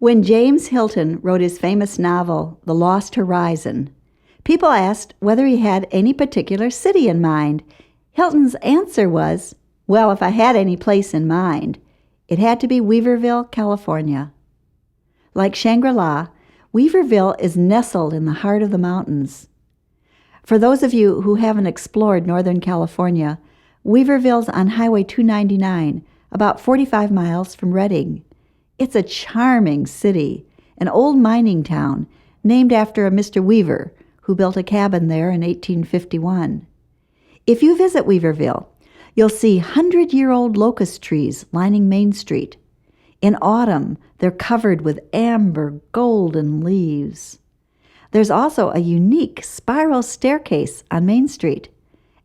When James Hilton wrote his famous novel, The Lost Horizon, people asked whether he had any particular city in mind. Hilton's answer was, well, if I had any place in mind, it had to be Weaverville, California. Like Shangri-La, Weaverville is nestled in the heart of the mountains. For those of you who haven't explored Northern California, Weaverville's on Highway 299, about 45 miles from Redding. It's a charming city, an old mining town named after a Mr. Weaver, who built a cabin there in 1851. If you visit Weaverville, you'll see 100-year-old locust trees lining Main Street. In autumn, they're covered with amber golden leaves. There's also a unique spiral staircase on Main Street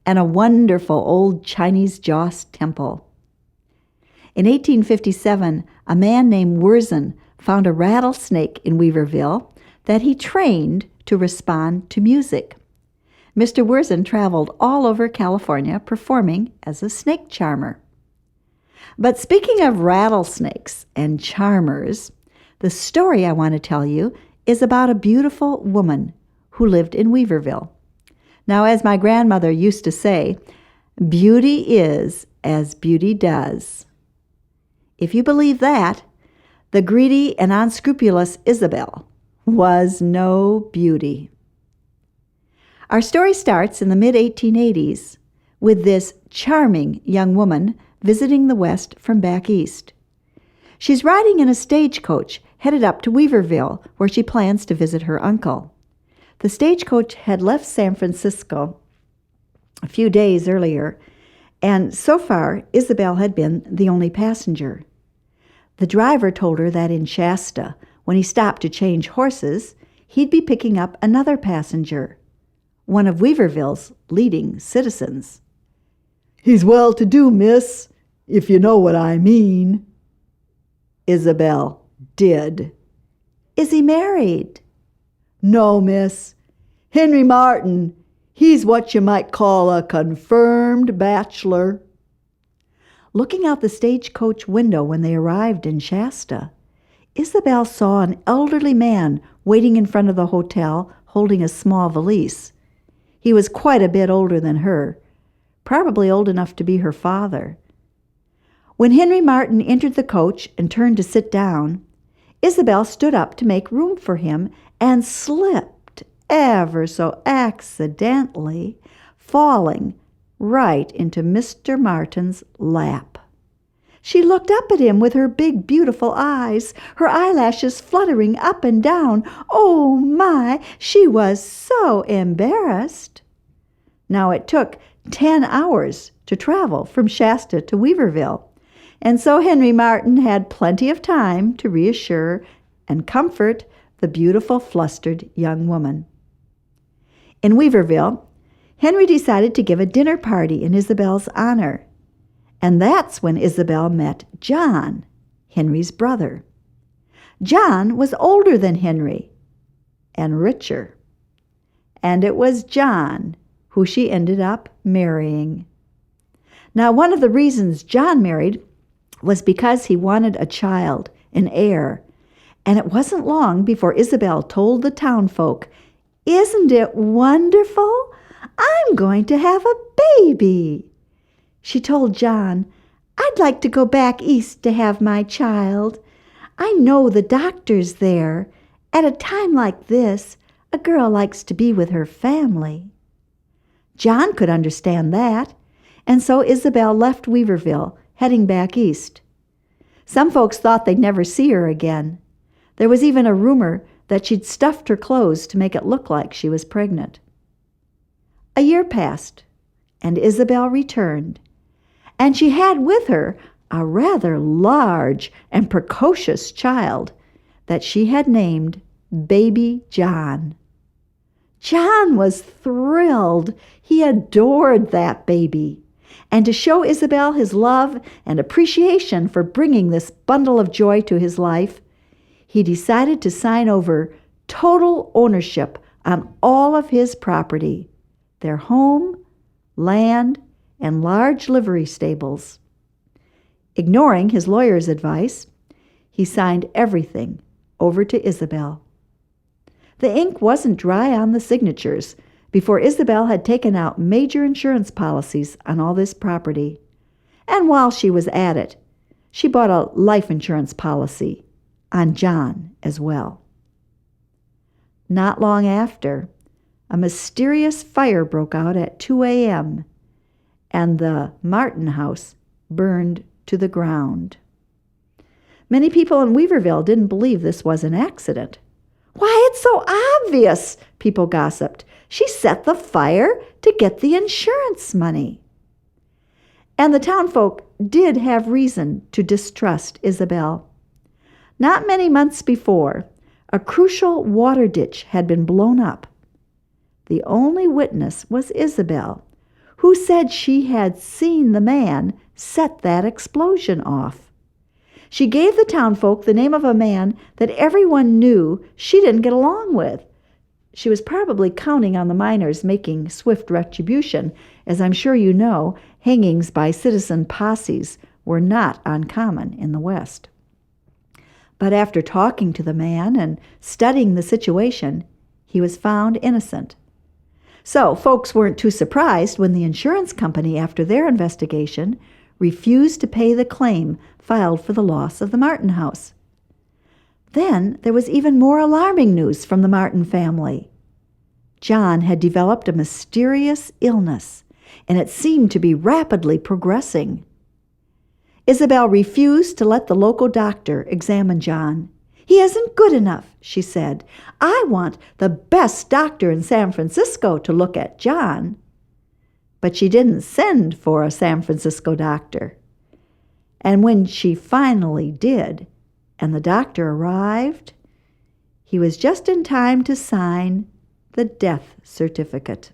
and a wonderful old Chinese Joss temple. In 1857, a man named Wurzen found a rattlesnake in Weaverville that he trained to respond to music. Mr. Wurzen traveled all over California performing as a snake charmer. But speaking of rattlesnakes and charmers, the story I want to tell you is about a beautiful woman who lived in Weaverville. Now, as my grandmother used to say, beauty is as beauty does. If you believe that, the greedy and unscrupulous Isabel was no beauty. Our story starts in the mid-1880s with this charming young woman visiting the West from back east. She's riding in a stagecoach headed up to Weaverville, where she plans to visit her uncle. The stagecoach had left San Francisco a few days earlier, and so far Isabel had been the only passenger. The driver told her that in Shasta, when he stopped to change horses, he'd be picking up another passenger, one of Weaverville's leading citizens. "He's well-to-do, miss, if you know what I mean." Isabel did. "Is he married?" "No, miss. Henry Martin, he's what you might call a confirmed bachelor." Looking out the stagecoach window when they arrived in Shasta, Isabel saw an elderly man waiting in front of the hotel holding a small valise. He was quite a bit older than her, probably old enough to be her father. When Henry Martin entered the coach and turned to sit down, Isabel stood up to make room for him and slipped ever so accidentally, falling right into Mr. Martin's lap. She looked up at him with her big, beautiful eyes, her eyelashes fluttering up and down. Oh, my, she was so embarrassed. Now, it took 10 hours to travel from Shasta to Weaverville, and so Henry Martin had plenty of time to reassure and comfort the beautiful, flustered young woman. In Weaverville, Henry decided to give a dinner party in Isabel's honor, and that's when Isabel met John, Henry's brother. John was older than Henry and richer, and it was John who she ended up marrying. Now, one of the reasons John married was because he wanted a child, an heir, and it wasn't long before Isabel told the townfolk, "Isn't it wonderful? I'm going to have a baby." She told John, "I'd like to go back east to have my child. I know the doctor's there. At a time like this, a girl likes to be with her family." John could understand that, and so Isabel left Weaverville, heading back east. Some folks thought they'd never see her again. There was even a rumor that she'd stuffed her clothes to make it look like she was pregnant. A year passed, and Isabel returned, and she had with her a rather large and precocious child that she had named Baby John. John was thrilled. He adored that baby. And to show Isabel his love and appreciation for bringing this bundle of joy to his life, he decided to sign over total ownership on all of his property, their home, land, and large livery stables. Ignoring his lawyer's advice, he signed everything over to Isabel. The ink wasn't dry on the signatures before Isabel had taken out major insurance policies on all this property. And while she was at it, she bought a life insurance policy on John as well. Not long after, a mysterious fire broke out at 2 a.m., and the Martin house burned to the ground. Many people in Weaverville didn't believe this was an accident. "Why, it's so obvious," people gossiped. "She set the fire to get the insurance money." And the townfolk did have reason to distrust Isabel. Not many months before, a crucial water ditch had been blown up. The only witness was Isabel, who said she had seen the man set that explosion off. She gave the townfolk the name of a man that everyone knew she didn't get along with. She was probably counting on the miners making swift retribution. As I'm sure you know, hangings by citizen posses were not uncommon in the West. But after talking to the man and studying the situation, he was found innocent. So folks weren't too surprised when the insurance company, after their investigation, refused to pay the claim filed for the loss of the Martin house. Then there was even more alarming news from the Martin family. John had developed a mysterious illness, and it seemed to be rapidly progressing. Isabel refused to let the local doctor examine John. "He isn't good enough," she said. "I want the best doctor in San Francisco to look at John." But she didn't send for a San Francisco doctor. And when she finally did, and the doctor arrived, he was just in time to sign the death certificate.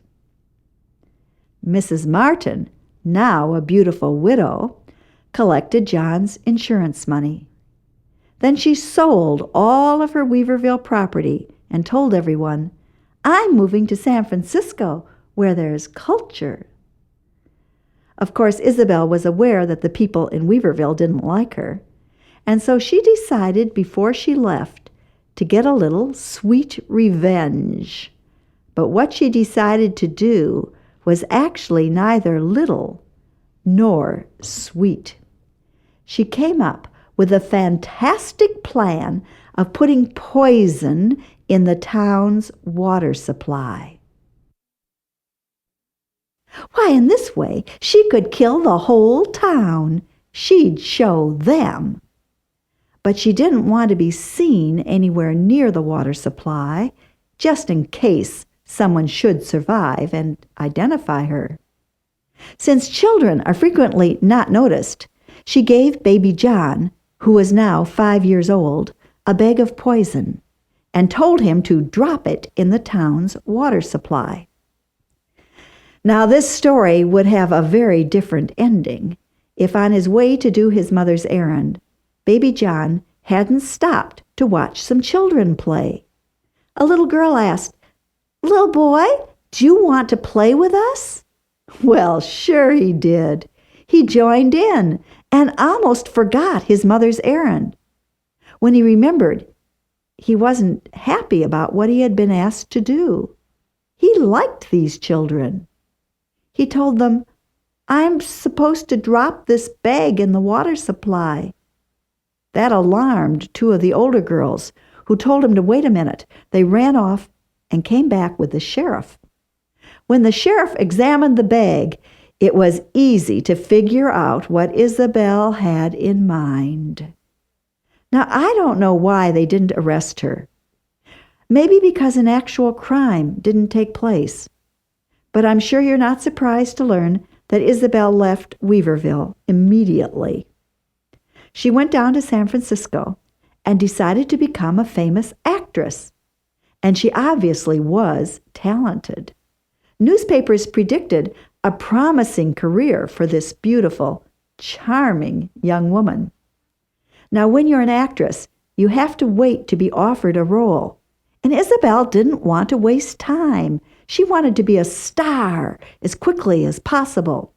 Mrs. Martin, now a beautiful widow, collected John's insurance money. Then she sold all of her Weaverville property and told everyone, "I'm moving to San Francisco, where there's culture." Of course, Isabel was aware that the people in Weaverville didn't like her, and so she decided before she left to get a little sweet revenge. But what she decided to do was actually neither little nor sweet. She came up with a fantastic plan of putting poison in the town's water supply. Why, in this way, she could kill the whole town. She'd show them. But she didn't want to be seen anywhere near the water supply, just in case someone should survive and identify her. Since children are frequently not noticed, she gave baby John, who was now 5 years old, a bag of poison and told him to drop it in the town's water supply. Now, this story would have a very different ending if on his way to do his mother's errand, baby John hadn't stopped to watch some children play. A little girl asked, "Little boy, do you want to play with us?" Well, sure he did. He joined in and almost forgot his mother's errand. When he remembered, he wasn't happy about what he had been asked to do. He liked these children. He told them, "I'm supposed to drop this bag in the water supply." That alarmed 2 of the older girls, who told him to wait a minute. They ran off and came back with the sheriff. When the sheriff examined the bag, it was easy to figure out what Isabel had in mind. Now, I don't know why they didn't arrest her. Maybe because an actual crime didn't take place. But I'm sure you're not surprised to learn that Isabel left Weaverville immediately. She went down to San Francisco and decided to become a famous actress. And she obviously was talented. Newspapers predicted a promising career for this beautiful, charming young woman. Now, when you're an actress, you have to wait to be offered a role. And Isabel didn't want to waste time. She wanted to be a star as quickly as possible.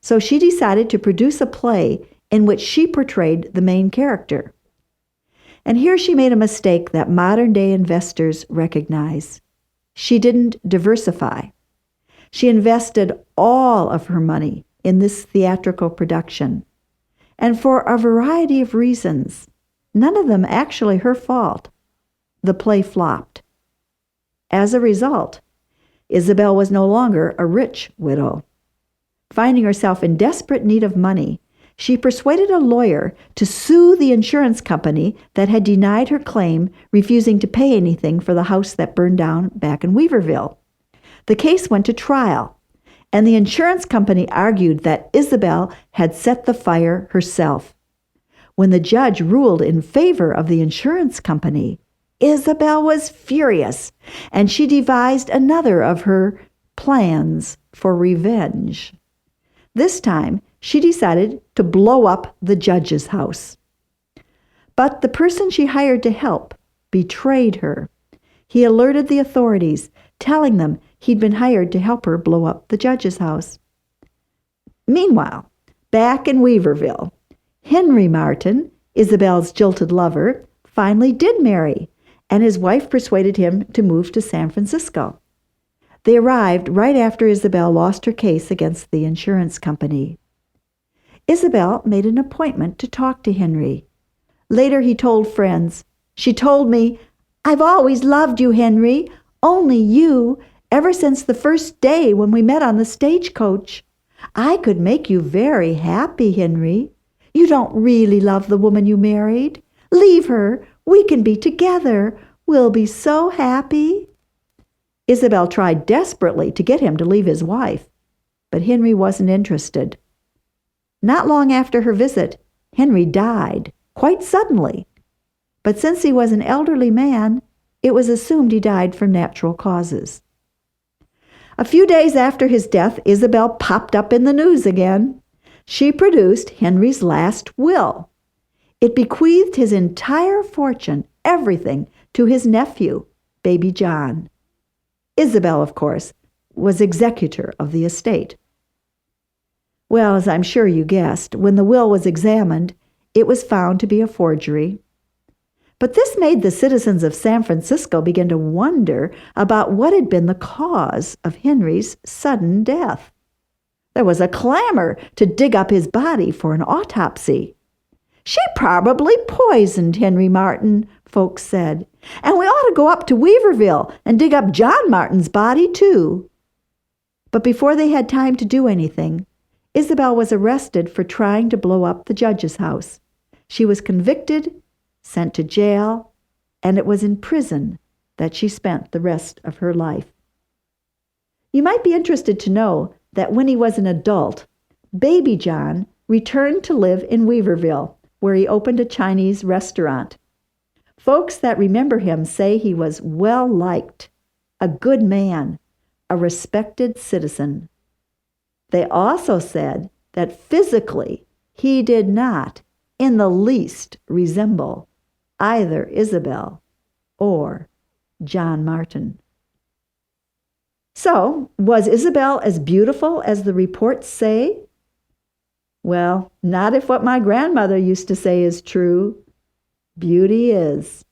So she decided to produce a play in which she portrayed the main character. And here she made a mistake that modern-day investors recognize. She didn't diversify. She invested all of her money in this theatrical production. And for a variety of reasons, none of them actually her fault, the play flopped. As a result, Isabel was no longer a rich widow. Finding herself in desperate need of money, she persuaded a lawyer to sue the insurance company that had denied her claim, refusing to pay anything for the house that burned down back in Weaverville. The case went to trial, and the insurance company argued that Isabel had set the fire herself. When the judge ruled in favor of the insurance company, Isabel was furious, and she devised another of her plans for revenge. This time, she decided to blow up the judge's house. But the person she hired to help betrayed her. He alerted the authorities, telling them he'd been hired to help her blow up the judge's house. Meanwhile, back in Weaverville, Henry Martin, Isabel's jilted lover, finally did marry, and his wife persuaded him to move to San Francisco. They arrived right after Isabel lost her case against the insurance company. Isabel made an appointment to talk to Henry. Later he told friends, "She told me, 'I've always loved you, Henry, only you, ever since the first day when we met on the stagecoach. I could make you very happy, Henry. You don't really love the woman you married. Leave her. We can be together. We'll be so happy.'" Isabel tried desperately to get him to leave his wife, but Henry wasn't interested. Not long after her visit, Henry died, quite suddenly. But since he was an elderly man, it was assumed he died from natural causes. A few days after his death, Isabel popped up in the news again. She produced Henry's last will. It bequeathed his entire fortune, everything, to his nephew, baby John. Isabel, of course, was executor of the estate. Well, as I'm sure you guessed, when the will was examined, it was found to be a forgery. But this made the citizens of San Francisco begin to wonder about what had been the cause of Henry's sudden death. There was a clamor to dig up his body for an autopsy. "She probably poisoned Henry Martin," folks said, "and we ought to go up to Weaverville and dig up John Martin's body, too." But before they had time to do anything, Isabel was arrested for trying to blow up the judge's house. She was convicted, sent to jail, and it was in prison that she spent the rest of her life. You might be interested to know that when he was an adult, baby John returned to live in Weaverville, where he opened a Chinese restaurant. Folks that remember him say he was well-liked, a good man, a respected citizen. They also said that physically he did not in the least resemble either Isabel or John Martin. So, was Isabel as beautiful as the reports say? Well, not if what my grandmother used to say is true. Beauty is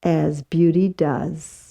as beauty does.